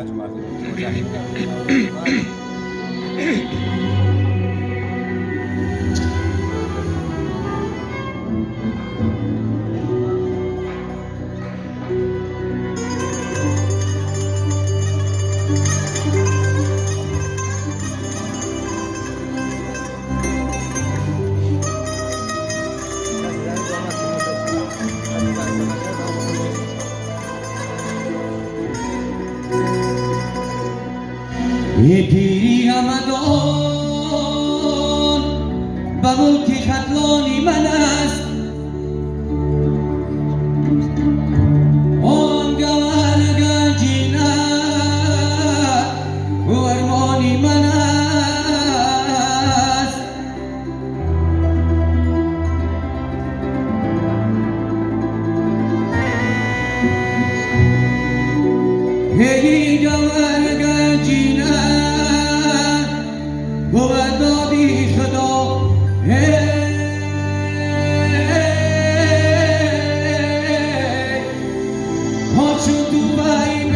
ကြပါစေကျွန်တော်ကြာနေYediri Ramadan Bamulki khatloni manas On gawana gajina Uarmoni manas Hey gawana gajina بودادی خدا هاشون تو بین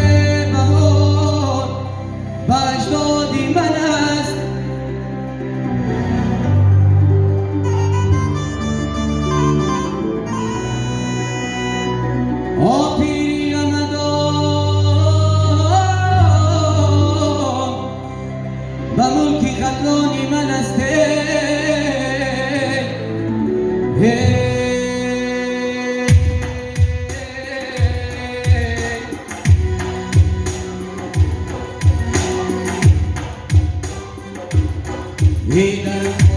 بهار بجدادی من است آپیری رمضان و ملکی خطلانی من است Hey,